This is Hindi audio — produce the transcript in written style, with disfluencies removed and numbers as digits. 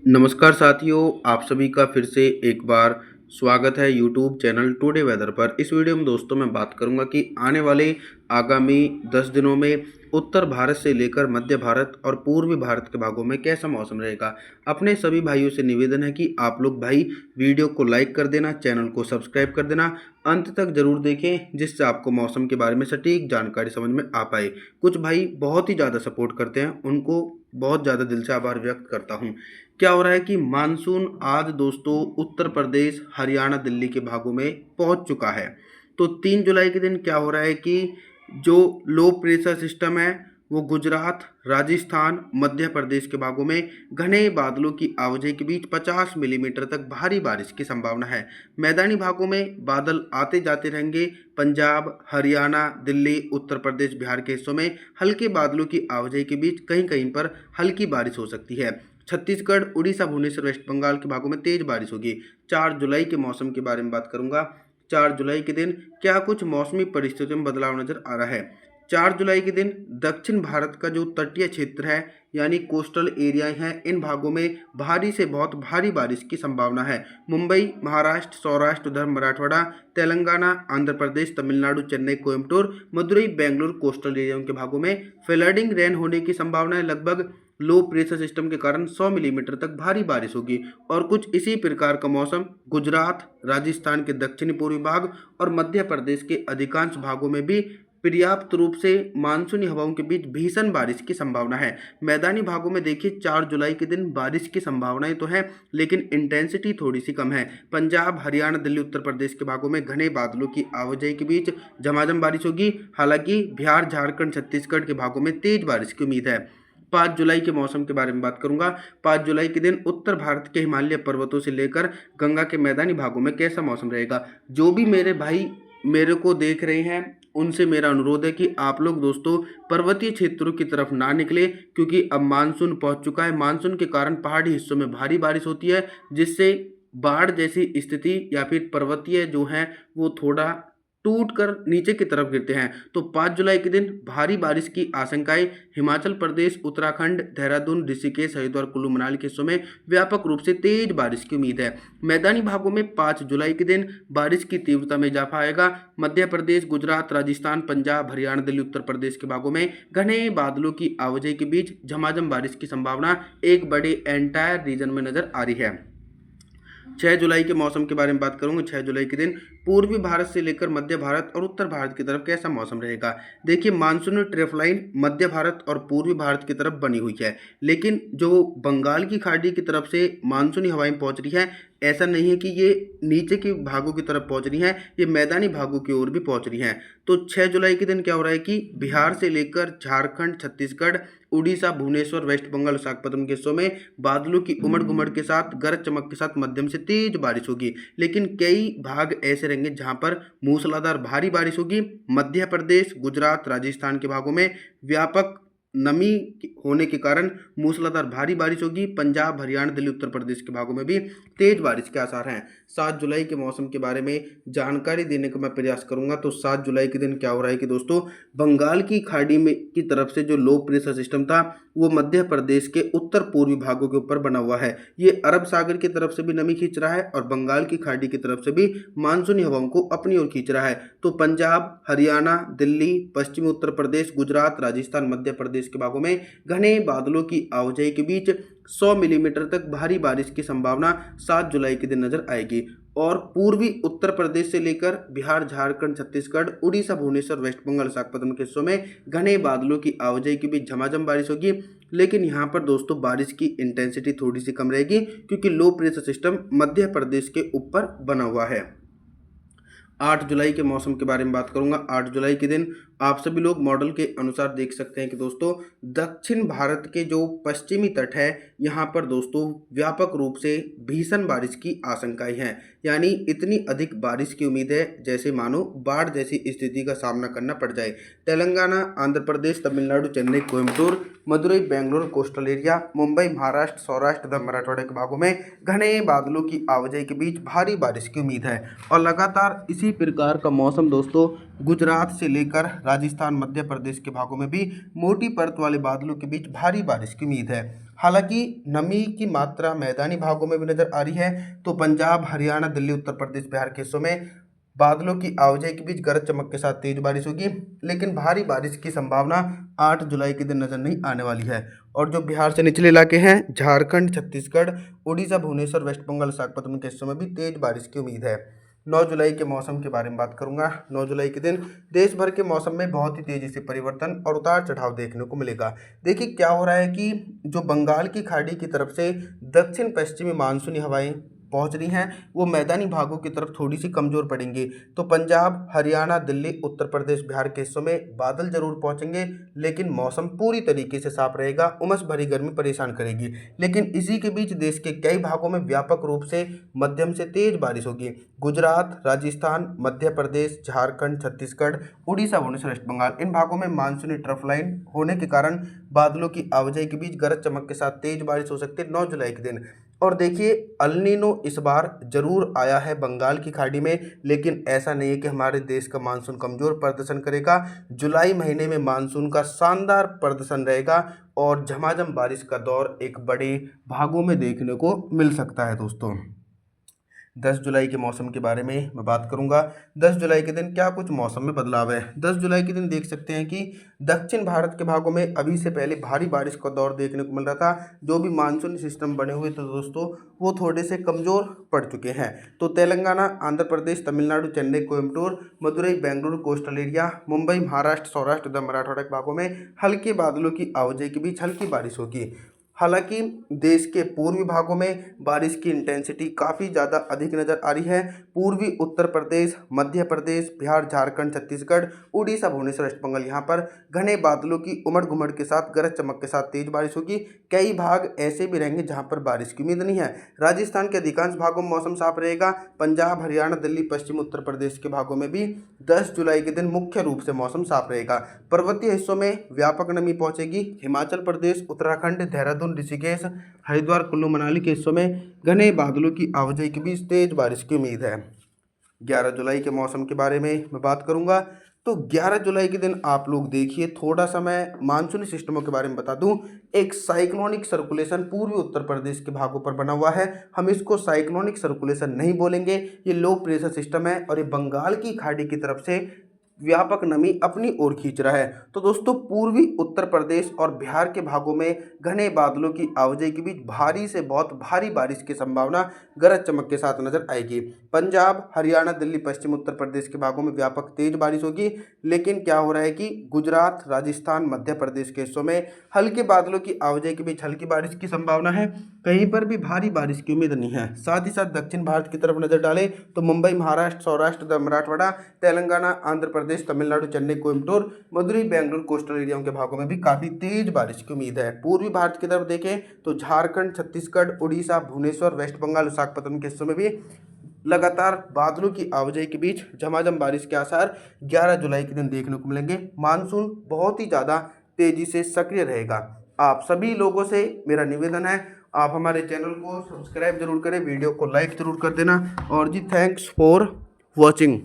नमस्कार साथियों, आप सभी का फिर से एक बार स्वागत है यूट्यूब चैनल टुडे वेदर पर। इस वीडियो में दोस्तों मैं बात करूंगा कि आने वाले आगामी 10 दिनों में उत्तर भारत से लेकर मध्य भारत और पूर्वी भारत के भागों में कैसा मौसम रहेगा। अपने सभी भाइयों से निवेदन है कि आप लोग भाई वीडियो को लाइक कर देना, चैनल को सब्सक्राइब कर देना, अंत तक जरूर देखें जिससे आपको मौसम के बारे में सटीक जानकारी समझ में आ पाए। कुछ भाई बहुत ही ज़्यादा सपोर्ट करते हैं, उनको बहुत ज़्यादा दिल से आभार व्यक्त करता हूँ। क्या हो रहा है कि मानसून आज दोस्तों उत्तर प्रदेश, हरियाणा, दिल्ली के भागों में पहुंच चुका है। तो 3 जुलाई के दिन क्या हो रहा है कि जो लो प्रेशर सिस्टम है वो गुजरात, राजस्थान, मध्य प्रदेश के भागों में घने बादलों की आवाजाही के बीच 50 मिलीमीटर तक भारी बारिश की संभावना है। मैदानी भागों में बादल आते जाते रहेंगे। पंजाब, हरियाणा, दिल्ली, उत्तर प्रदेश, बिहार के हिस्सों में हल्के बादलों की आवाजाही के बीच कहीं कहीं पर हल्की बारिश हो सकती है। छत्तीसगढ़, उड़ीसा, भुवनेश्वर, वेस्ट बंगाल के भागों में तेज बारिश होगी। 4 जुलाई के मौसम के बारे में बात करूंगा। 4 जुलाई के दिन क्या कुछ मौसमी परिस्थितियों में बदलाव नजर आ रहा है। 4 जुलाई के दिन दक्षिण भारत का जो तटीय क्षेत्र है यानी कोस्टल एरिया है, इन भागों में भारी से बहुत भारी बारिश की संभावना है। मुंबई, महाराष्ट्र, सौराष्ट्र, उधर मराठवाड़ा, तेलंगाना, आंध्र प्रदेश, तमिलनाडु, चेन्नई, कोयम्बटूर, मदुरई, बेंगलुरु कोस्टल एरिया के भागों में फ्लडिंग रेन होने की संभावना है। लगभग लो प्रेशर सिस्टम के कारण 100 मिलीमीटर तक भारी बारिश होगी। और कुछ इसी प्रकार का मौसम गुजरात, राजस्थान के दक्षिणी पूर्वी भाग और मध्य प्रदेश के अधिकांश भागों में भी पर्याप्त रूप से मानसूनी हवाओं के बीच भीषण बारिश की संभावना है। मैदानी भागों में देखिए 4 जुलाई के दिन बारिश की संभावनाएं तो है लेकिन इंटेंसिटी थोड़ी सी कम है। पंजाब, हरियाणा, दिल्ली, उत्तर प्रदेश के भागों में घने बादलों की आवाजाही के बीच झमाझम बारिश होगी। हालांकि बिहार, झारखंड, छत्तीसगढ़ के भागों में तेज बारिश की उम्मीद है। 5 जुलाई के मौसम के बारे में बात करूंगा। 5 जुलाई के दिन उत्तर भारत के हिमालय पर्वतों से लेकर गंगा के मैदानी भागों में कैसा मौसम रहेगा। जो भी मेरे भाई मेरे को देख रहे हैं उनसे मेरा अनुरोध है कि आप लोग दोस्तों पर्वतीय क्षेत्रों की तरफ ना निकले, क्योंकि अब मानसून पहुंच चुका है। मानसून के कारण पहाड़ी हिस्सों में भारी बारिश होती है जिससे बाढ़ जैसी स्थिति या फिर पर्वतीय जो है वो थोड़ा टूट कर नीचे की तरफ गिरते हैं। तो 5 जुलाई के दिन भारी बारिश की आशंकाएं हिमाचल प्रदेश, उत्तराखंड, देहरादून, ऋषिकेश, हरिद्वार, कुल्लू मनाली के हिस्सों में व्यापक रूप से तेज बारिश की उम्मीद है। मैदानी भागों में 5 जुलाई के दिन बारिश की तीव्रता में इजाफा आएगा। मध्य प्रदेश, गुजरात, राजस्थान, पंजाब, हरियाणा, दिल्ली, उत्तर प्रदेश के भागों में घने बादलों की आवाजाही के बीच झमाझम बारिश की संभावना एक बड़े एंटायर रीजन में नजर आ रही है। 6 जुलाई के मौसम के बारे में बात करूंगा। 6 जुलाई के दिन पूर्वी भारत से लेकर मध्य भारत और उत्तर भारत की तरफ कैसा मौसम रहेगा। देखिए मानसून ट्रफ लाइन मध्य भारत और पूर्वी भारत की तरफ बनी हुई है, लेकिन जो बंगाल की खाड़ी की तरफ से मानसूनी हवाएं पहुंच रही हैं, ऐसा नहीं है कि ये नीचे के भागों की तरफ पहुंच रही हैं, ये मैदानी भागों की ओर भी पहुंच रही हैं। तो 6 जुलाई के दिन क्या हो रहा है कि बिहार से लेकर झारखंड, छत्तीसगढ़, उड़ीसा, भुवनेश्वर, वेस्ट बंगाल, विशाखापत्तनम के हिस्सों में बादलों की उमड़ घुमड़ के साथ गरज चमक के साथ मध्यम से तेज बारिश होगी। लेकिन कई भाग ऐसे रहेंगे जहां पर मूसलाधार भारी बारिश होगी। मध्य प्रदेश, गुजरात, राजस्थान के भागों में व्यापक नमी होने के कारण मूसलाधार भारी बारिश होगी। पंजाब, हरियाणा, दिल्ली, उत्तर प्रदेश के भागों में भी तेज बारिश के आसार हैं। 7 जुलाई के मौसम के बारे में जानकारी देने का मैं प्रयास करूंगा। तो 7 जुलाई के दिन क्या हो रहा है कि दोस्तों बंगाल की खाड़ी में की तरफ से जो लो प्रेशर सिस्टम था वो मध्य प्रदेश के उत्तर पूर्वी भागों के ऊपर बना हुआ है। ये अरब सागर की तरफ से भी नमी खींच रहा है और बंगाल की खाड़ी की तरफ से भी मानसूनी हवाओं को अपनी ओर खींच रहा है। तो पंजाब, हरियाणा, दिल्ली, पश्चिमी उत्तर प्रदेश, गुजरात, राजस्थान, मध्य प्रदेश के भागों में घने बादलों की आवाजाही के बीच 100 मिलीमीटर तक भारी बारिश की संभावना 7 जुलाई के दिन नजर आएगी। और पूर्वी उत्तर प्रदेश से लेकर बिहार, झारखंड, छत्तीसगढ़, उड़ीसा, भुवनेश्वर, वेस्ट बंगाल, विशाखापत्तनम के हिस्सों में घने बादलों की आवाजाही के बीच झमाझम बारिश होगी। लेकिन यहाँ पर दोस्तों बारिश की इंटेंसिटी थोड़ी सी कम रहेगी, क्योंकि low pressure system Madhya Pradesh के ऊपर बना हुआ है। 8 जुलाई के मौसम के बारे में बात करूंगा। 8 जुलाई के दिन आप सभी लोग मॉडल के अनुसार देख सकते हैं कि दोस्तों दक्षिण भारत के जो पश्चिमी तट है यहाँ पर दोस्तों व्यापक रूप से भीषण बारिश की आशंकाएं हैं। यानी इतनी अधिक बारिश की उम्मीद है जैसे मानो बाढ़ जैसी स्थिति का सामना करना पड़ जाए। तेलंगाना, आंध्र प्रदेश, तमिलनाडु, चेन्नई, कोयम्बटूर, मदुरई, बेंगलुरु कोस्टल एरिया, मुंबई, महाराष्ट्र, सौराष्ट्र तथा मराठवाड़ा के भागों में घने बादलों की आवाजाही के बीच भारी बारिश की उम्मीद है। और लगातार इसी प्रकार का मौसम दोस्तों गुजरात से लेकर राजस्थान, मध्य प्रदेश के भागों में भी मोटी परत वाले बादलों के बीच भारी बारिश की उम्मीद है। हालांकि नमी की मात्रा मैदानी भागों में भी नजर आ रही है। तो पंजाब, हरियाणा, दिल्ली, उत्तर प्रदेश, बिहार के हिस्सों में बादलों की आवाजाही के बीच गरज चमक के साथ तेज बारिश होगी, लेकिन भारी बारिश की संभावना 8 जुलाई के दिन नजर नहीं आने वाली है। और जो बिहार से निचले इलाके हैं, झारखंड, छत्तीसगढ़, उड़ीसा, भुवनेश्वर, वेस्ट बंगाल, विशाखापत्तनम के हिस्सों में भी तेज बारिश की उम्मीद है। 9 जुलाई के मौसम के बारे में बात करूंगा। 9 जुलाई के दिन देश भर के मौसम में बहुत ही तेजी से परिवर्तन और उतार चढ़ाव देखने को मिलेगा। देखिए क्या हो रहा है कि जो बंगाल की खाड़ी की तरफ से दक्षिण पश्चिमी मानसूनी हवाएं पहुंच रही हैं, वो मैदानी भागों की तरफ थोड़ी सी कमजोर पड़ेंगी। तो पंजाब, हरियाणा, दिल्ली, उत्तर प्रदेश, बिहार के हिस्सों में बादल जरूर पहुंचेंगे, लेकिन मौसम पूरी तरीके से साफ रहेगा। उमस भरी गर्मी परेशान करेगी, लेकिन इसी के बीच देश के कई भागों में व्यापक रूप से मध्यम से तेज बारिश होगी। गुजरात, राजस्थान, मध्य प्रदेश, झारखंड, छत्तीसगढ़, उड़ीसा, भुवनेश्वर, वेस्ट बंगाल, इन भागों में मानसूनी ट्रफ लाइन होने के कारण बादलों की आवाजाही के बीच गरज चमक के साथ तेज बारिश हो सकती है 9 जुलाई के दिन। और देखिए अल्नीनो इस बार जरूर आया है बंगाल की खाड़ी में, लेकिन ऐसा नहीं है कि हमारे देश का मानसून कमजोर प्रदर्शन करेगा। जुलाई महीने में मानसून का शानदार प्रदर्शन रहेगा और झमाझम बारिश का दौर एक बड़े भागों में देखने को मिल सकता है दोस्तों। 10 जुलाई के मौसम के बारे में मैं बात करूंगा। 10 जुलाई के दिन क्या कुछ मौसम में बदलाव है। 10 जुलाई के दिन देख सकते हैं कि दक्षिण भारत के भागों में अभी से पहले भारी बारिश का दौर देखने को मिल रहा था। जो भी मानसून सिस्टम बने हुए थे दोस्तों, वो थोड़े से कमज़ोर पड़ चुके हैं। तो तेलंगाना, आंध्र प्रदेश, तमिलनाडु, चेन्नई, कोयम्बटूर, मदुरई, बेंगलुरु, कोस्टल एरिया, मुंबई, महाराष्ट्र, सौराष्ट्र तथा मराठवाड़ा के भागों में हल्के बादलों की आवाजाही के बीच हल्की बारिश होगी। हालांकि देश के पूर्वी भागों में बारिश की इंटेंसिटी काफ़ी ज़्यादा अधिक नज़र आ रही है। पूर्वी उत्तर प्रदेश, मध्य प्रदेश, बिहार, झारखंड, छत्तीसगढ़, उड़ीसा, भुवनेश्वर, वेस्ट बंगाल, यहाँ पर घने बादलों की उमड़ घुमड़ के साथ गरज चमक के साथ तेज बारिश होगी। कई भाग ऐसे भी रहेंगे जहाँ पर बारिश की उम्मीद नहीं है। राजस्थान के अधिकांश भागों में मौसम साफ रहेगा। पंजाब, हरियाणा, दिल्ली, पश्चिम उत्तर प्रदेश के भागों में भी 10 जुलाई के दिन मुख्य रूप से मौसम साफ रहेगा। पर्वतीय हिस्सों में व्यापक नमी पहुंचेगी। हिमाचल प्रदेश, उत्तराखंड, देहरादून, ऋषिकेश, हरिद्वार, कुल्लू मनाली के हिस्सों में घने बादलों की आवाजाही के बीच तेज बारिश की उम्मीद है। 11 जुलाई के मौसम के बारे में मैं बात करूंगा। तो 11 जुलाई के दिन आप लोग देखिए, थोड़ा सा मैं मानसूनी सिस्टमों के बारे में बता दूं। एक साइक्लोनिक सर्कुलेशन पूर्वी उत्तर प्रदेश के भागों पर बना हुआ है। हम इसको साइक्लोनिक सर्कुलेशन नहीं बोलेंगे, ये लो प्रेशर सिस्टम है और ये बंगाल की खाड़ी की तरफ से व्यापक नमी अपनी ओर खींच रहा है। तो दोस्तों पूर्वी उत्तर प्रदेश और बिहार के भागों में घने बादलों की आवाजाही के बीच भारी से बहुत भारी बारिश की संभावना गरज चमक के साथ नजर आएगी। पंजाब, हरियाणा, दिल्ली, पश्चिम उत्तर प्रदेश के भागों में व्यापक तेज बारिश होगी, लेकिन क्या हो रहा है कि गुजरात, राजस्थान, मध्य प्रदेश के हिस्सों में हल्के बादलों की आवाजाही के बीच हल्की बारिश की संभावना है। कहीं पर भी भारी बारिश की उम्मीद नहीं है। साथ ही साथ दक्षिण भारत की तरफ नजर डालें तो मुंबई, महाराष्ट्र, सौराष्ट्र, मराठवाड़ा, तेलंगाना, आंध्र प्रदेश, तमिलनाडु, चेन्नई, कोयम्बटूर, मदुरई, बेंगलुरु, कोस्टल एरियाओं के भागों में भी काफी तेज बारिश की उम्मीद है। पूर्वी भारत की तरफ देखें तो झारखंड, छत्तीसगढ़, उड़ीसा, भुवनेश्वर, वेस्ट बंगाल, विशाखापत्तनम के हिस्सों में भी लगातार बादलों की आवाजाही के बीच झमाझम बारिश के आसार 11 जुलाई के दिन देखने को मिलेंगे। मानसून बहुत ही ज़्यादा तेजी से सक्रिय रहेगा। आप सभी लोगों से मेरा निवेदन है, आप हमारे चैनल को सब्सक्राइब जरूर करें, वीडियो को लाइक जरूर कर देना। और जी थैंक्स फॉर वॉचिंग।